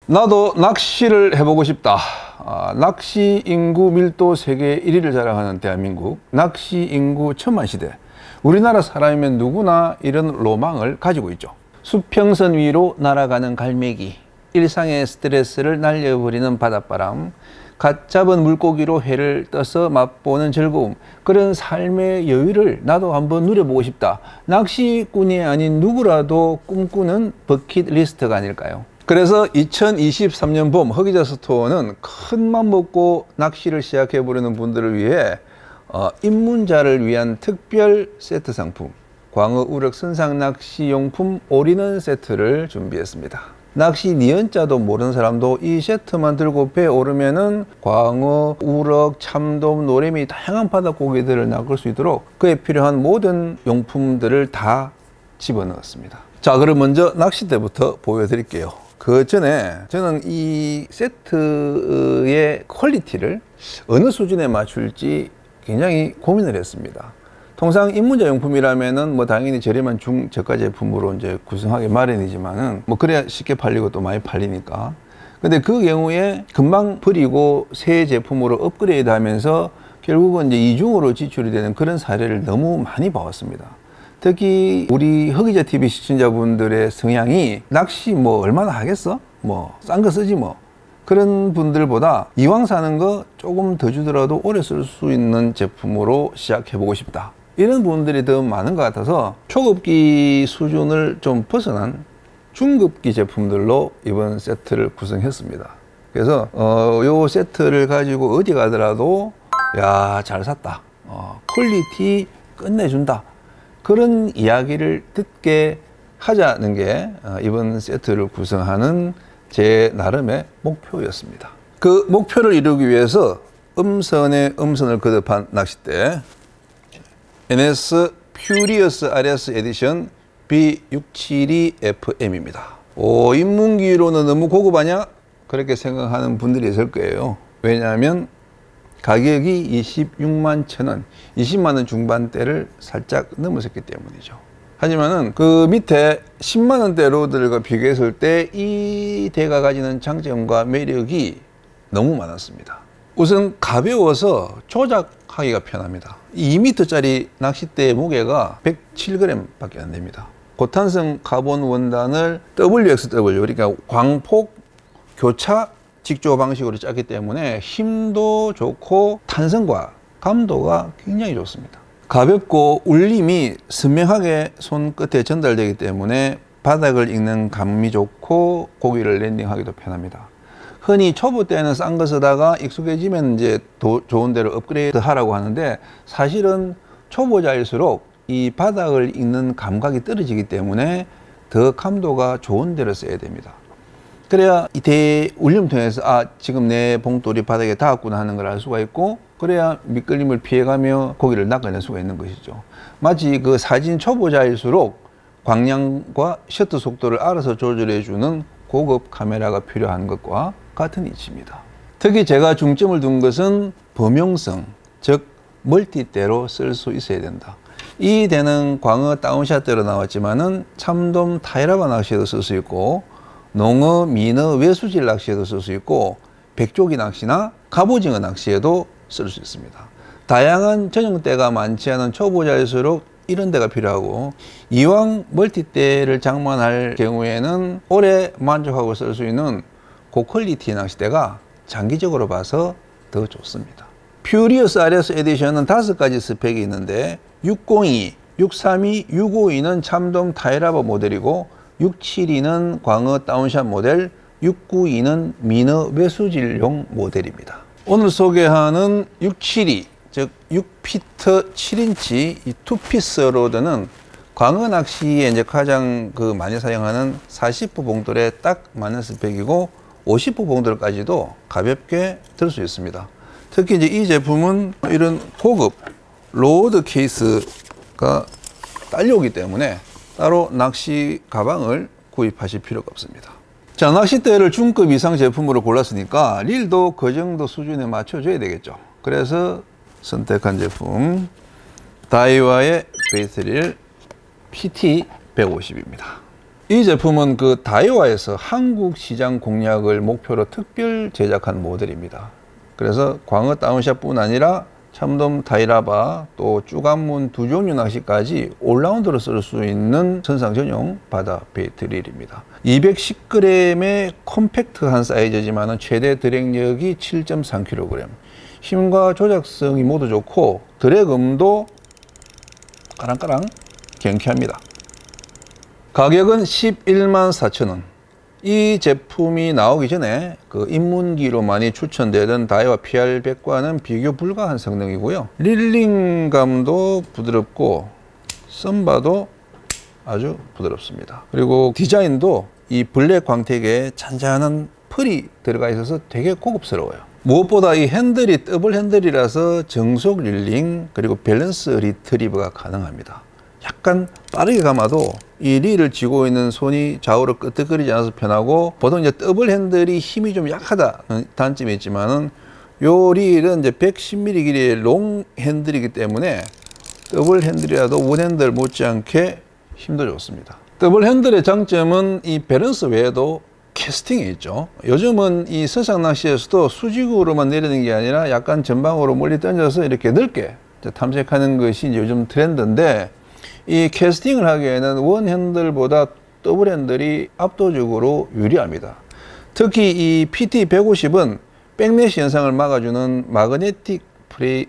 나도 낚시를 해보고 싶다. 낚시 인구 밀도 세계 1위를 자랑하는 대한민국, 낚시 인구 천만 시대. 우리나라 사람이면 누구나 이런 로망을 가지고 있죠. 수평선 위로 날아가는 갈매기, 일상의 스트레스를 날려버리는 바닷바람, 갓 잡은 물고기로 회를 떠서 맛보는 즐거움, 그런 삶의 여유를 나도 한번 누려보고 싶다. 낚시꾼이 아닌 누구라도 꿈꾸는 버킷리스트가 아닐까요? 그래서 2023년 봄 허기자 스토어는 큰맘 먹고 낚시를 시작해 보려는 분들을 위해 입문자를 위한 특별 세트 상품, 광어 우럭 선상 낚시 용품 올인원 세트를 준비했습니다. 낚시 니은자도 모르는 사람도 이 세트만 들고 배에 오르면은 광어, 우럭, 참돔, 노래미 다양한 바닷고기들을 낚을 수 있도록 그에 필요한 모든 용품들을 다 집어넣었습니다. 자, 그럼 먼저 낚싯대부터 보여드릴게요. 그 전에 저는 이 세트의 퀄리티를 어느 수준에 맞출지 굉장히 고민을 했습니다. 통상 입문자 용품이라면은 뭐 당연히 저렴한 중저가 제품으로 이제 구성하기 마련이지만은 뭐 그래야 쉽게 팔리고 또 많이 팔리니까. 근데 그 경우에 금방 버리고 새 제품으로 업그레이드 하면서 결국은 이제 이중으로 지출이 되는 그런 사례를 너무 많이 봐왔습니다. 특히 우리 허기자 TV 시청자분들의 성향이 낚시 뭐 얼마나 하겠어? 뭐 싼 거 쓰지 뭐. 그런 분들보다 이왕 사는 거 조금 더 주더라도 오래 쓸 수 있는 제품으로 시작해보고 싶다. 이런 분들이 더 많은 것 같아서 초급기 수준을 좀 벗어난 중급기 제품들로 이번 세트를 구성했습니다. 그래서 요 세트를 가지고 어디 가더라도 야, 잘 샀다. 퀄리티 끝내준다. 그런 이야기를 듣게 하자는 게 이번 세트를 구성하는 제 나름의 목표였습니다. 그 목표를 이루기 위해서 음선에 음선을 거듭한 낚싯대 NS 퓨리어스 RS 에디션 B672FM입니다. 입문기로는 너무 고급 아냐? 그렇게 생각하는 분들이 있을 거예요. 왜냐하면 가격이 26만 1,000원, 20만 원 중반대를 살짝 넘어섰기 때문이죠. 하지만은 그 밑에 10만 원대 로드들과 비교했을 때 이 대가 가지는 장점과 매력이 너무 많았습니다. 우선 가벼워서 조작하기가 편합니다. 2m짜리 낚싯대의 무게가 107g 밖에 안 됩니다. 고탄성 카본 원단을 WXW, 그러니까 광폭 교차 직조 방식으로 짰기 때문에 힘도 좋고 탄성과 감도가 굉장히 좋습니다. 가볍고 울림이 선명하게 손끝에 전달되기 때문에 바닥을 읽는 감이 좋고 고기를 랜딩하기도 편합니다. 흔히 초보 때는 싼 거 쓰다가 익숙해지면 이제 좋은 대로 업그레이드 하라고 하는데 사실은 초보자일수록 이 바닥을 읽는 감각이 떨어지기 때문에 더 감도가 좋은 대로 써야 됩니다. 그래야 이 대울림 통해서 지금 내 봉돌이 바닥에 닿았구나 하는 걸 알 수가 있고, 그래야 미끌림을 피해가며 고기를 낚아낼 수가 있는 것이죠. 마치 그 사진 초보자일수록 광량과 셔터 속도를 알아서 조절해주는 고급 카메라가 필요한 것과 같은 이치입니다. 특히 제가 중점을 둔 것은 범용성, 즉 멀티대로 쓸 수 있어야 된다. 이 대는 광어 다운샷대로 나왔지만은 참돔 타이라바 낚시에도 쓸 수 있고, 농어, 민어, 외수질 낚시에도 쓸 수 있고, 백조기 낚시나 갑오징어 낚시에도 쓸 수 있습니다. 다양한 전용대가 많지 않은 초보자일수록 이런 데가 필요하고, 이왕 멀티대를 장만할 경우에는 오래 만족하고 쓸 수 있는 고퀄리티 낚싯대가 장기적으로 봐서 더 좋습니다. 퓨리어스 RS 에디션은 5가지 스펙이 있는데 602, 632, 652는 참돔 타이라바 모델이고, 672는 광어 다운샷 모델, 692는 민어 외수질용 모델입니다. 오늘 소개하는 672, 즉 6피트 7인치 이 투피스 로드는 광어 낚시에 이제 가장 많이 사용하는 40호 봉돌에 딱 맞는 스펙이고, 50호 봉돌까지도 가볍게 들 수 있습니다. 특히 이제 이 제품은 이런 고급 로드 케이스가 딸려오기 때문에 따로 낚시 가방을 구입하실 필요가 없습니다. 자, 낚싯대를 중급 이상 제품으로 골랐으니까 릴도 그 정도 수준에 맞춰줘야 되겠죠. 그래서 선택한 제품 다이와의 베이스릴 PT150입니다. 이 제품은 그 다이와에서 한국 시장 공략을 목표로 특별 제작한 모델입니다. 그래서 광어 다운샷뿐 아니라 참돔 다이라바 또 쭈간문 두 종류 낚시까지 올라운드로 쓸 수 있는 선상 전용 바다 베이 드릴입니다. 210g의 컴팩트한 사이즈지만 최대 드랙력이 7.3kg, 힘과 조작성이 모두 좋고 드래그음도 까랑까랑 경쾌합니다. 가격은 11만 4천원. 이 제품이 나오기 전에 그 입문기로 많이 추천되던 다이와 PR100과는 비교 불가한 성능이고요. 릴링감도 부드럽고 썸바도 아주 부드럽습니다. 그리고 디자인도 이 블랙 광택에 잔잔한 펄이 들어가 있어서 되게 고급스러워요. 무엇보다 이 핸들이 더블 핸들이라서 정속 릴링 그리고 밸런스 리트리버가 가능합니다. 약간 빠르게 감아도 이 릴을 쥐고 있는 손이 좌우로 끄덕거리지 않아서 편하고, 보통 이제 더블 핸들이 힘이 좀 약하다는 단점이 있지만은 요 릴은 이제 110mm 길이의 롱 핸들이기 때문에 더블 핸들이라도 원 핸들 못지않게 힘도 좋습니다. 더블 핸들의 장점은 이 밸런스 외에도 캐스팅이 있죠. 요즘은 이 서상 낚시에서도 수직으로만 내리는 게 아니라 약간 전방으로 멀리 던져서 이렇게 넓게 탐색하는 것이 요즘 트렌드인데, 이 캐스팅을 하기에는 원 핸들보다 더블 핸들이 압도적으로 유리합니다. 특히 이 PT150은 백래시 현상을 막아주는 마그네틱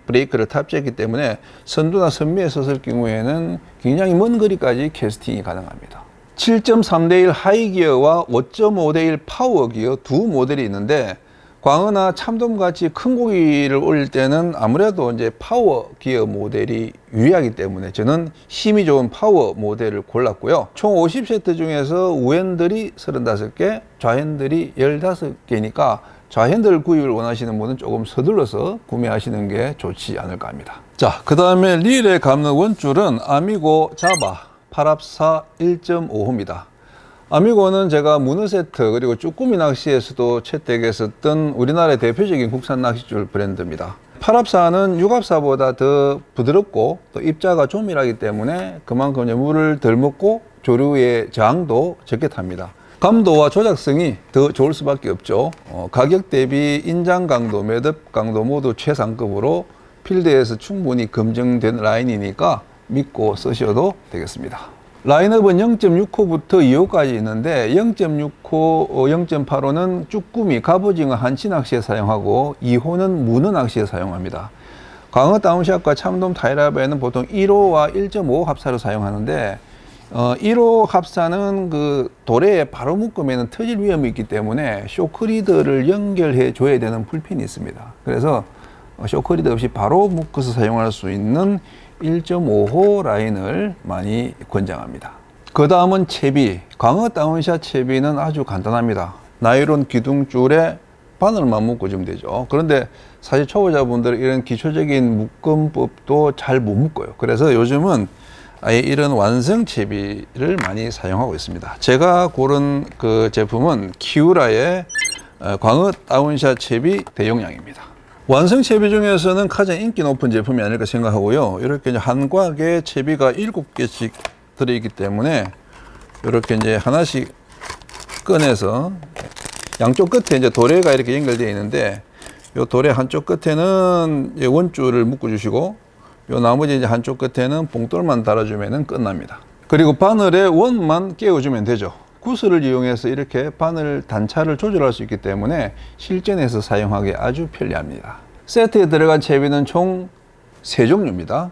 브레이크를 탑재했기 때문에 선두나 선미에 섰을 경우에는 굉장히 먼 거리까지 캐스팅이 가능합니다. 7.3:1 하이기어와 5.5:1 파워기어 두 모델이 있는데, 광어나 참돔같이 큰 고기를 올릴 때는 아무래도 이제 파워 기어 모델이 유리하기 때문에 저는 힘이 좋은 파워 모델을 골랐고요. 총 50세트 중에서 우핸들이 35개, 좌핸들이 15개니까 좌핸들 구입을 원하시는 분은 조금 서둘러서 구매하시는 게 좋지 않을까 합니다. 자, 그 다음에 릴에 감는 원줄은 아미고 자바 8합사 1.5호입니다. 아미고는 제가 문어 세트 그리고 쭈꾸미 낚시에서도 채택에 썼던 우리나라의 대표적인 국산 낚싯줄 브랜드입니다. 8합사는 6합사보다 더 부드럽고 또 입자가 조밀하기 때문에 그만큼 물을 덜 먹고 조류의 저항도 적게 탑니다. 감도와 조작성이 더 좋을 수밖에 없죠. 가격 대비 인장 강도, 매듭 강도 모두 최상급으로 필드에서 충분히 검증된 라인이니까 믿고 쓰셔도 되겠습니다. 라인업은 0.6호부터 2호까지 있는데 0.6호, 0.8호는 쭈꾸미, 갑오징어, 한치 낚시에 사용하고 2호는 문어 낚시에 사용합니다. 광어 다운샷과 참돔 타이라바에는 보통 1호와 1.5호 합사를 사용하는데 1호 합사는 그 도래에 바로 묶으면 터질 위험이 있기 때문에 쇼크리드를 연결해 줘야 되는 불편이 있습니다. 그래서 쇼크리드 없이 바로 묶어서 사용할 수 있는 1.5호 라인을 많이 권장합니다. 그 다음은 채비. 광어 다운샷 채비는 아주 간단합니다. 나일론 기둥줄에 바늘만 묶어주면 되죠. 그런데 사실 초보자분들은 이런 기초적인 묶음법도 잘 못 묶어요. 그래서 요즘은 아예 이런 완성 채비를 많이 사용하고 있습니다. 제가 고른 그 제품은 키우라의 광어 다운샷 채비 대용량입니다. 완성 채비 중에서는 가장 인기 높은 제품이 아닐까 생각하고요. 이렇게 이제 한곽에 채비가 7개씩 들어있기 때문에 이렇게 이제 하나씩 꺼내서 양쪽 끝에 이제 도래가 이렇게 연결되어 있는데, 이 도래 한쪽 끝에는 원줄을 묶어 주시고 요 나머지 이제 한쪽 끝에는 봉돌만 달아주면 끝납니다. 그리고 바늘에 원만 끼워주면 되죠. 구슬을 이용해서 이렇게 바늘 단차를 조절할 수 있기 때문에 실전에서 사용하기 아주 편리합니다. 세트에 들어간 채비는 총 3종류입니다.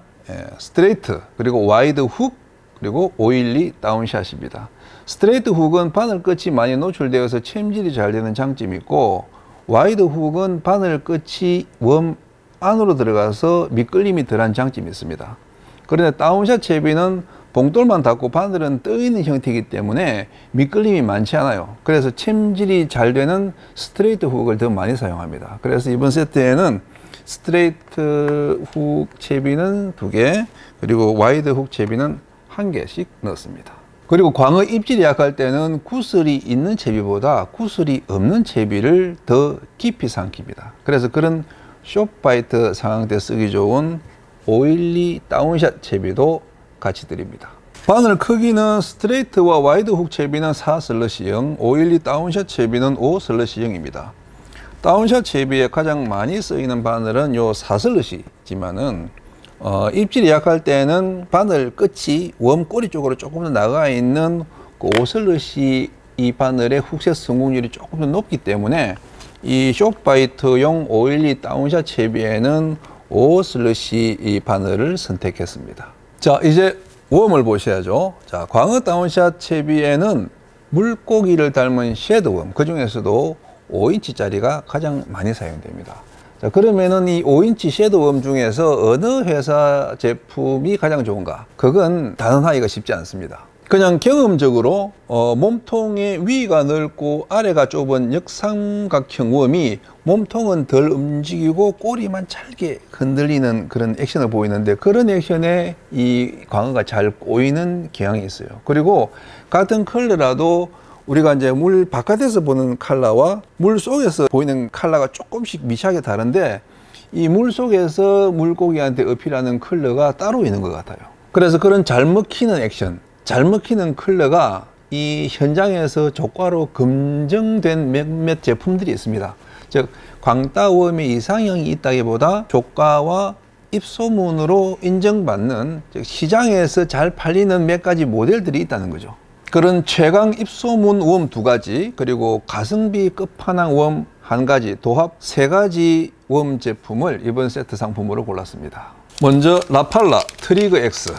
스트레이트, 그리고 와이드 훅, 그리고 오일리 다운샷입니다. 스트레이트 훅은 바늘 끝이 많이 노출되어서 챔질이 잘 되는 장점이 있고, 와이드 훅은 바늘 끝이 웜 안으로 들어가서 미끌림이 덜한 장점이 있습니다. 그런데 다운샷 채비는 봉돌만 닫고 바늘은 떠 있는 형태이기 때문에 미끌림이 많지 않아요. 그래서 챔질이 잘 되는 스트레이트 훅을 더 많이 사용합니다. 그래서 이번 세트에는 스트레이트 훅 채비는 2개, 그리고 와이드 훅 채비는 1개씩 넣었습니다. 그리고 광어 입질이 약할 때는 구슬이 있는 채비보다 구슬이 없는 채비를 더 깊이 삼킵니다. 그래서 그런 숏바이트 상황 때 쓰기 좋은 오일리 다운샷 채비도 같이 드립니다. 바늘 크기는 스트레이트와 와이드 훅 채비는 4/0, 512 다운샷 채비는 5/0입니다. 다운샷 채비에 가장 많이 쓰이는 바늘은 요 4/지만은 입질이 약할 때는 바늘 끝이 웜 꼬리 쪽으로 조금 더 나가 있는 그 5/이 바늘의 훅셋 성공률이 조금 더 높기 때문에 이 숏바이트용 512 다운샷 채비에는 5/이 이 바늘을 선택했습니다. 자, 이제 웜을 보셔야죠. 자, 광어 다운샷 채비에는 물고기를 닮은 섀도우 웜, 그 중에서도 5인치짜리가 가장 많이 사용됩니다. 자, 그러면은 이 5인치 섀도우 웜 중에서 어느 회사 제품이 가장 좋은가? 그건 단언하기가 쉽지 않습니다. 그냥 경험적으로 몸통의 위가 넓고 아래가 좁은 역삼각형 웜이 몸통은 덜 움직이고 꼬리만 잘게 흔들리는 그런 액션을 보이는데, 그런 액션에 이 광어가 잘 꼬이는 경향이 있어요. 그리고 같은 컬러라도 우리가 이제 물 바깥에서 보는 컬러와 물 속에서 보이는 컬러가 조금씩 미세하게 다른데, 이 물 속에서 물고기한테 어필하는 컬러가 따로 있는 것 같아요. 그래서 그런 잘 먹히는 액션, 잘 먹히는 컬러가 이 현장에서 조과로 검증된 몇몇 제품들이 있습니다. 즉, 광따웜의 이상형이 있다기보다 조과와 입소문으로 인정받는, 즉 시장에서 잘 팔리는 몇 가지 모델들이 있다는 거죠. 그런 최강 입소문 웜 2가지, 그리고 가성비 끝판왕 웜 1가지, 도합 3가지 웜 제품을 이번 세트 상품으로 골랐습니다. 먼저 라팔라 트리거 X,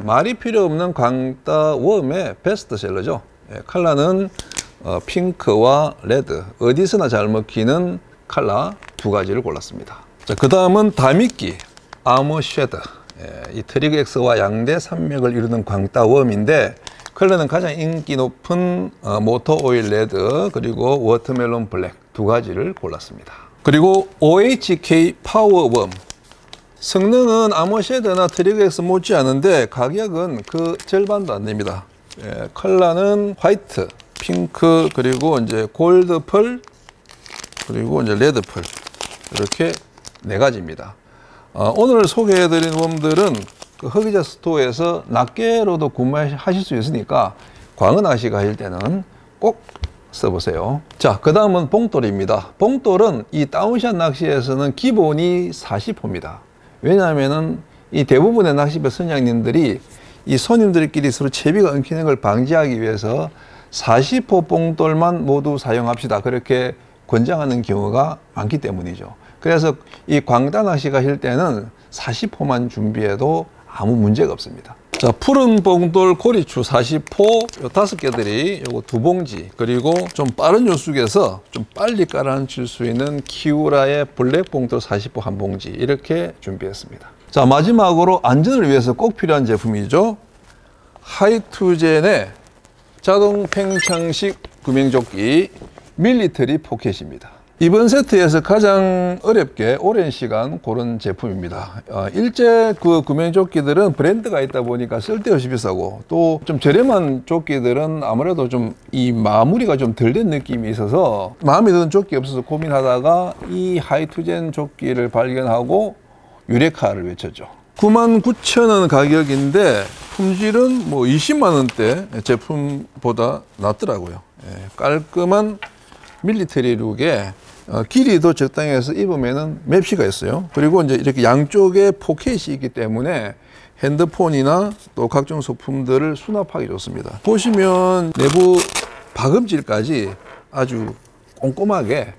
말이 필요 없는 광따 웜의 베스트셀러죠. 컬러는 핑크와 레드, 어디서나 잘 먹히는 컬러 2가지를 골랐습니다. 자, 그 다음은 다미끼 아머 쉐더, 이 트리거 X와 양대 산맥을 이루는 광따 웜인데, 컬러는 가장 인기 높은 모터 오일 레드, 그리고 워터멜론 블랙 2가지를 골랐습니다. 그리고 OHK 파워 웜, 성능은 아머쉐더나 트리거 X 못지 않은데 가격은 그 절반도 안 됩니다. 컬러는 화이트, 핑크, 그리고 이제 골드 펄, 그리고 이제 레드 펄, 이렇게 4가지입니다. 오늘 소개해드린 웜들은 그 흑의자 스토어에서 낱개로도 구매하실 수 있으니까 광어 낚시 가실 때는 꼭 써보세요. 자, 그 다음은 봉돌입니다. 봉돌은 이 다운샷 낚시에서는 기본이 40호입니다. 왜냐하면은 이 대부분의 낚시배 선장님들이 이 손님들끼리 서로 채비가 엉키는 걸 방지하기 위해서 40호 봉돌만 모두 사용합시다, 그렇게 권장하는 경우가 많기 때문이죠. 그래서 이 광따 낚시 가실 때는 40호만 준비해도 아무 문제가 없습니다. 자, 푸른 봉돌 고리추 40호 요 5개들이 요거 2봉지, 그리고 좀 빠른 요속에서 좀 빨리 깔아앉힐 수 있는 키우라의 블랙 봉돌 40호 1봉지, 이렇게 준비했습니다. 자, 마지막으로 안전을 위해서 꼭 필요한 제품이죠. 하이투젠의 자동 팽창식 구명조끼 밀리터리 포켓입니다. 이번 세트에서 가장 어렵게 오랜 시간 고른 제품입니다. 일제 그 구명조끼들은 브랜드가 있다 보니까 쓸데없이 비싸고, 또 좀 저렴한 조끼들은 아무래도 좀 이 마무리가 좀 덜 된 느낌이 있어서 마음에 드는 조끼 없어서 고민하다가 이 하이투젠 조끼를 발견하고 유레카를 외쳤죠. 99,000원 가격인데 품질은 뭐 20만 원대 제품보다 낫더라고요. 깔끔한 밀리터리 룩에 길이도 적당해서 입으면은 맵시가 있어요. 그리고 이제 이렇게 양쪽에 포켓이 있기 때문에 핸드폰이나 또 각종 소품들을 수납하기 좋습니다. 보시면 내부 박음질까지 아주 꼼꼼하게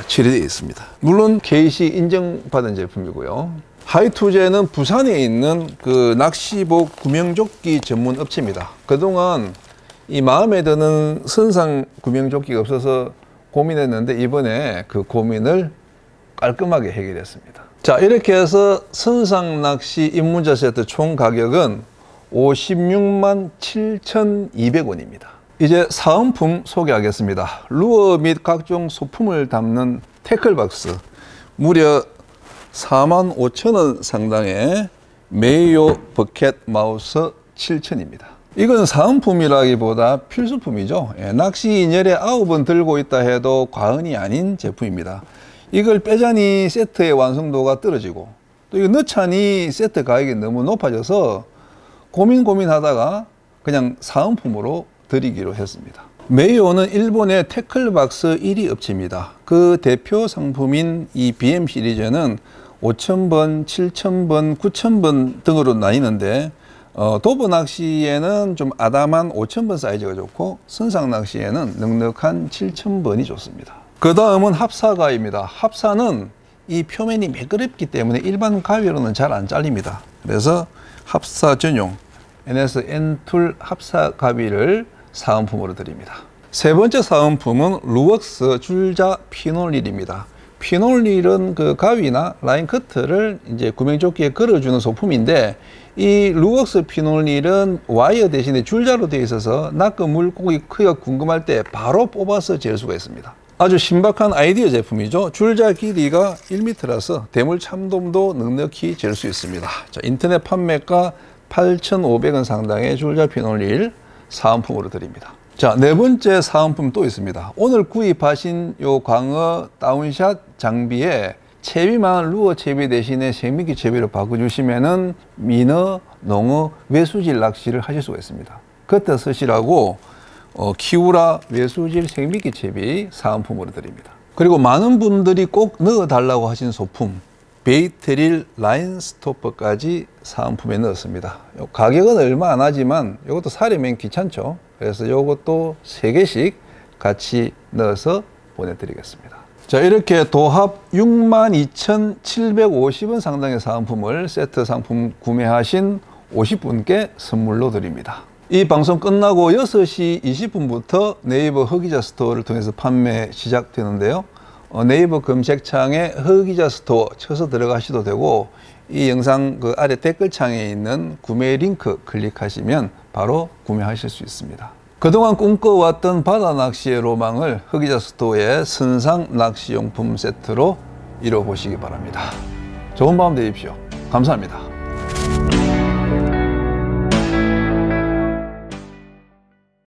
처리되어 있습니다. 물론 KC 인정받은 제품이고요. 하이투젠은 부산에 있는 그 낚시복 구명조끼 전문 업체입니다. 그동안 이 마음에 드는 선상 구명조끼가 없어서 고민했는데 이번에 그 고민을 깔끔하게 해결했습니다. 자, 이렇게 해서 선상 낚시 입문자 세트 총 가격은 56만 7,200원입니다. 이제 사은품 소개하겠습니다. 루어 및 각종 소품을 담는 태클박스, 무려 45,000원 상당의 메이오 버켓 마우스 7,000입니다. 이건 사은품이라기보다 필수품이죠. 낚시 2년에 9번 들고 있다 해도 과언이 아닌 제품입니다. 이걸 빼자니 세트의 완성도가 떨어지고, 또 이거 넣자니 세트 가격이 너무 높아져서 고민하다가 그냥 사은품으로 드리기로 했습니다. 메이오는 일본의 태클박스 1위 업체입니다. 그 대표 상품인 이 BM 시리즈는 5,000번, 7,000번, 9,000번 등으로 나뉘는데 도보 낚시에는 좀 아담한 5,000번 사이즈가 좋고 선상 낚시에는 넉넉한 7,000번이 좋습니다. 그 다음은 합사가위입니다. 합사는 이 표면이 매끄럽기 때문에 일반 가위로는 잘 안 잘립니다. 그래서 합사 전용 NS N-툴 합사 가위를 사은품으로 드립니다. 세 번째 사은품은 루웍스 줄자 피놀릴입니다. 피놀릴은 그 가위나 라인 커트를 이제 구명조끼에 걸어주는 소품인데, 이 루웍스 피놀릴은 와이어 대신에 줄자로 되어 있어서 낚은 물고기 크기가 궁금할 때 바로 뽑아서 잴 수가 있습니다. 아주 신박한 아이디어 제품이죠. 줄자 길이가 1m라서 대물 참돔도 넉넉히 잴 수 있습니다. 자, 인터넷 판매가 8,500원 상당의 줄자 피놀릴 사은품으로 드립니다. 자, 네 번째 사은품 또 있습니다. 오늘 구입하신 요 광어 다운샷 장비에 채비만 루어 채비 대신에 생미끼 채비로 바꿔주시면은 민어, 농어, 외수질 낚시를 하실 수가 있습니다. 그때 쓰시라고 키우라 외수질 생미끼 채비 사은품으로 드립니다. 그리고 많은 분들이 꼭 넣어달라고 하신 소품 베이트릴 라인 스토퍼까지 사은품에 넣었습니다. 가격은 얼마 안 하지만 이것도 사려면 귀찮죠. 그래서 이것도 3개씩 같이 넣어서 보내드리겠습니다. 자, 이렇게 도합 62,750원 상당의 사은품을 세트 상품 구매하신 50분께 선물로 드립니다. 이 방송 끝나고 6시 20분부터 네이버 허기자 스토어를 통해서 판매 시작되는데요. 네이버 검색창에 허기자 스토어 쳐서 들어가셔도 되고, 이 영상 그 아래 댓글창에 있는 구매 링크 클릭하시면 바로 구매하실 수 있습니다. 그동안 꿈꿔왔던 바다 낚시의 로망을 허기자 스토어의 선상 낚시용품 세트로 이뤄보시기 바랍니다. 좋은 밤 되십시오. 감사합니다.